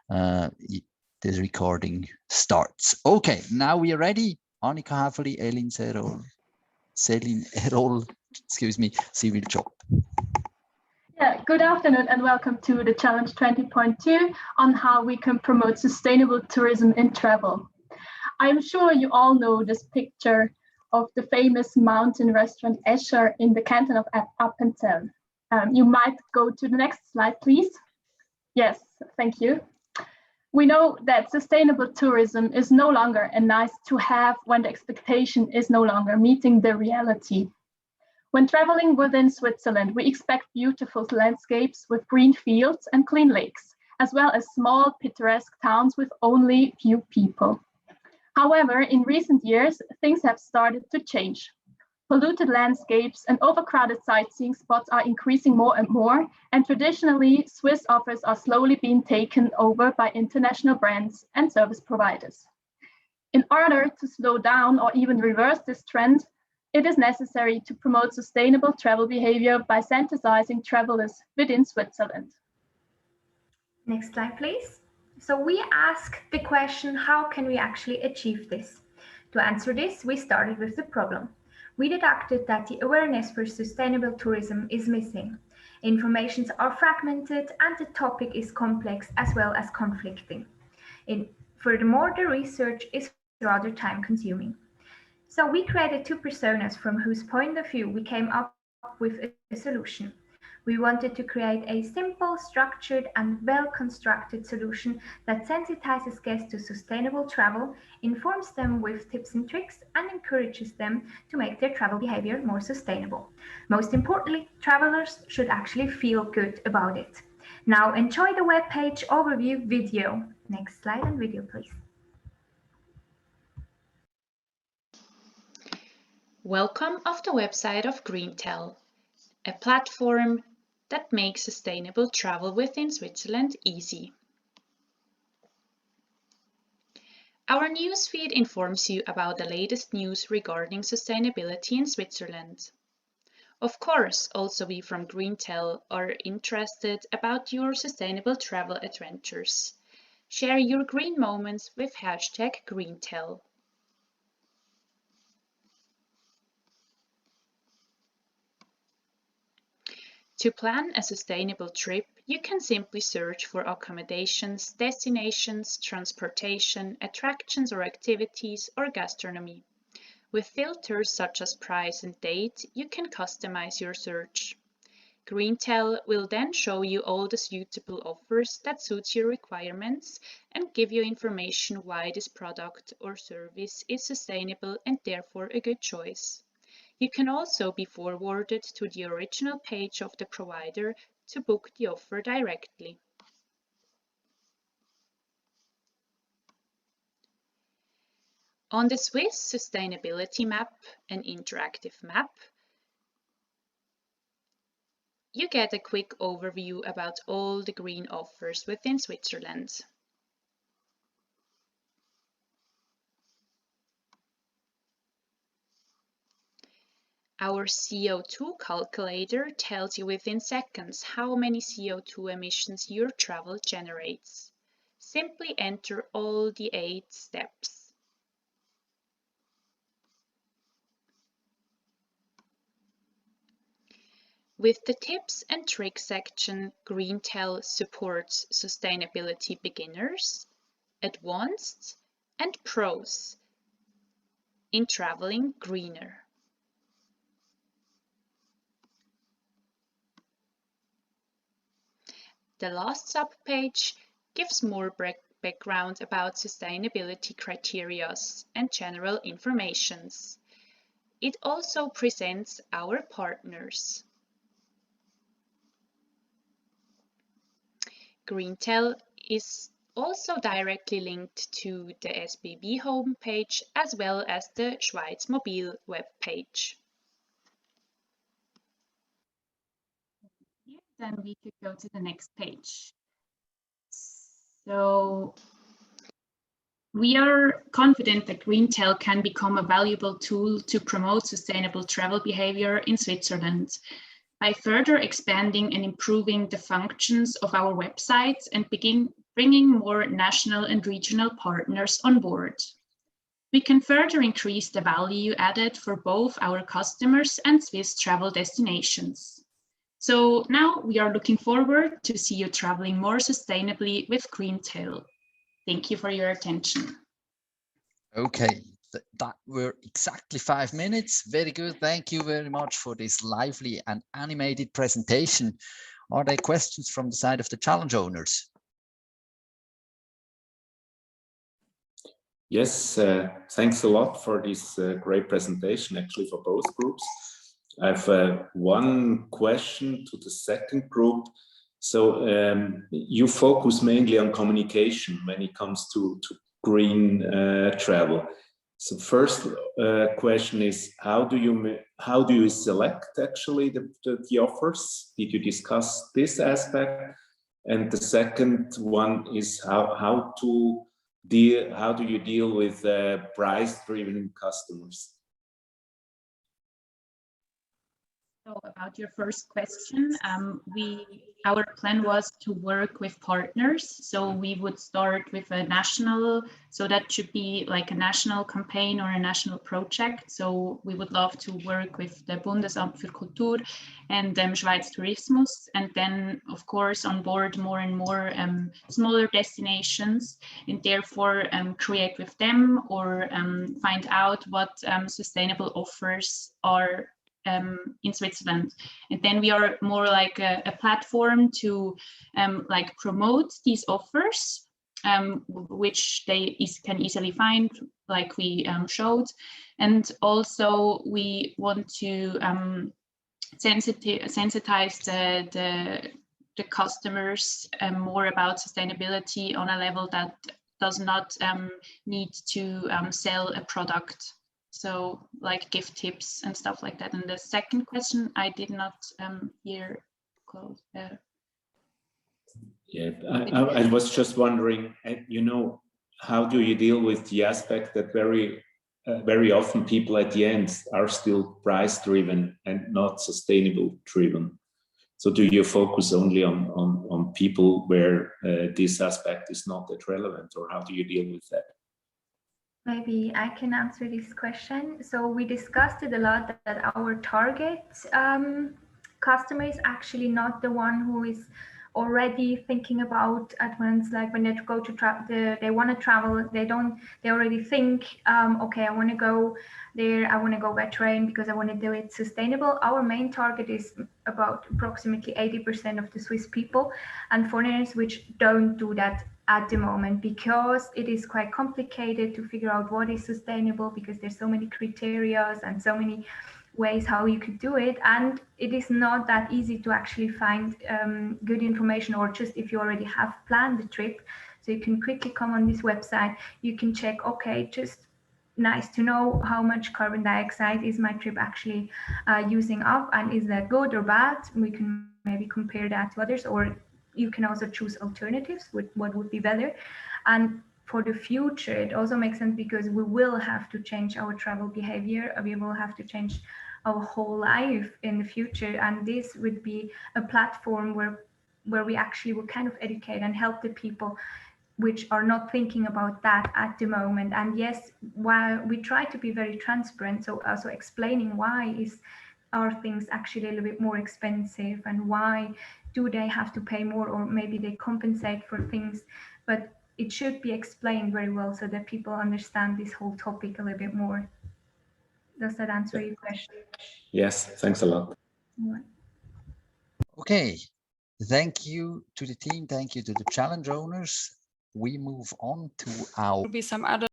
the recording starts. Okay, now we are ready. Annika Häferli, Céline Erol, excuse me, Civil Job. Yeah, good afternoon and welcome to the Challenge 20.2 on how we can promote sustainable tourism in travel. I'm sure you all know this picture of the famous mountain restaurant Escher in the canton of Appenzell. You might go to the next slide, please. Yes, thank you. We know that sustainable tourism is no longer a nice to have when the expectation is no longer meeting the reality. When traveling within Switzerland, we expect beautiful landscapes with green fields and clean lakes, as well as small picturesque towns with only few people. However, in recent years, things have started to change. Polluted landscapes and overcrowded sightseeing spots are increasing more and more, and traditionally, Swiss offers are slowly being taken over by international brands and service providers. In order to slow down or even reverse this trend, it is necessary to promote sustainable travel behavior by sensitizing travelers within Switzerland. Next slide, please. So we ask the question, how can we actually achieve this? To answer this, we started with the problem. We deducted that the awareness for sustainable tourism is missing. Informations are fragmented and the topic is complex as well as conflicting. Furthermore, the research is rather time-consuming. So we created two personas from whose point of view we came up with a solution. We wanted to create a simple, structured, and well-constructed solution that sensitizes guests to sustainable travel, informs them with tips and tricks, and encourages them to make their travel behavior more sustainable. Most importantly, travelers should actually feel good about it. Now enjoy the webpage overview video. Next slide and video, please. Welcome off the website of GreenTell, a platform that makes sustainable travel within Switzerland easy. Our newsfeed informs you about the latest news regarding sustainability in Switzerland. Of course, also we from GreenTell are interested about your sustainable travel adventures. Share your green moments with #GreenTell. To plan a sustainable trip, you can simply search for accommodations, destinations, transportation, attractions or activities, or gastronomy. With filters such as price and date, you can customize your search. GreenTell will then show you all the suitable offers that suits your requirements and give you information why this product or service is sustainable and therefore a good choice. You can also be forwarded to the original page of the provider to book the offer directly. On the Swiss Sustainability Map, an interactive map, you get a quick overview about all the green offers within Switzerland. Our CO2 calculator tells you within seconds how many CO2 emissions your travel generates. Simply enter all the 8 steps. With the tips and tricks section, GreenTell supports sustainability beginners, advanced, and pros in traveling greener. The last subpage gives more background about sustainability criteria and general information. It also presents our partners. GreenTell is also directly linked to the SBB homepage as well as the Schweiz Mobil webpage. Then we could go to the next page. So we are confident that GreenTell can become a valuable tool to promote sustainable travel behavior in Switzerland by further expanding and improving the functions of our websites and bringing more national and regional partners on board. We can further increase the value added for both our customers and Swiss travel destinations. So now we are looking forward to see you traveling more sustainably with GreenTell. Thank you for your attention. Okay, that were exactly 5 minutes. Very good. Thank you very much for this lively and animated presentation. Are there questions from the side of the challenge owners? Yes, thanks a lot for this great presentation, actually, for both groups. I have one question to the second group. So you focus mainly on communication when it comes to green travel. So first question is, how do you select actually the offers? Did you discuss this aspect? And the second one is how do you deal with price-driven customers? So about your first question, our plan was to work with partners. So we would start with a national, so that should be like a national campaign or a national project. So we would love to work with the Bundesamt für Kultur and Schweiz Tourismus, and then of course on board more and more smaller destinations, and therefore create with them or find out what sustainable offers are in Switzerland. And then we are more like a platform to like promote these offers, which they can easily find, like we showed. And also we want to sensitize the customers more about sustainability on a level that does not need to sell a product. So like gift tips and stuff like that. And the second question, I did not hear close. Yeah, I was just wondering, you know, how do you deal with the aspect that very often people at the end are still price driven and not sustainable driven? So do you focus only on people where this aspect is not that relevant, or how do you deal with that? Maybe I can answer this question. So we discussed it a lot that our target customer is actually not the one who is already thinking about at once, like when they go to travel, they want to travel, they already think, okay, I want to go there, I want to go by train because I want to do it sustainable. Our main target is about approximately 80% of the Swiss people and foreigners, which don't do that at the moment, because it is quite complicated to figure out what is sustainable, because there's so many criteria and so many ways how you could do it, and it is not that easy to actually find good information, or just if you already have planned the trip, so you can quickly come on this website, you can check, okay, just nice to know how much carbon dioxide is my trip actually using up, and is that good or bad? We can maybe compare that to others, or you can also choose alternatives with what would be better. And for the future, it also makes sense because we will have to change our travel behavior. We will have to change our whole life in the future. And this would be a platform where we actually will kind of educate and help the people which are not thinking about that at the moment. And yes, while we try to be very transparent, so also explaining why are things actually a little bit more expensive, and why do they have to pay more, or maybe they compensate for things, but it should be explained very well so that people understand this whole topic a little bit more. Does that answer your question? Yes, thanks a lot. Okay, thank you to the team, thank you to the challenge owners. We move on to our... Be some other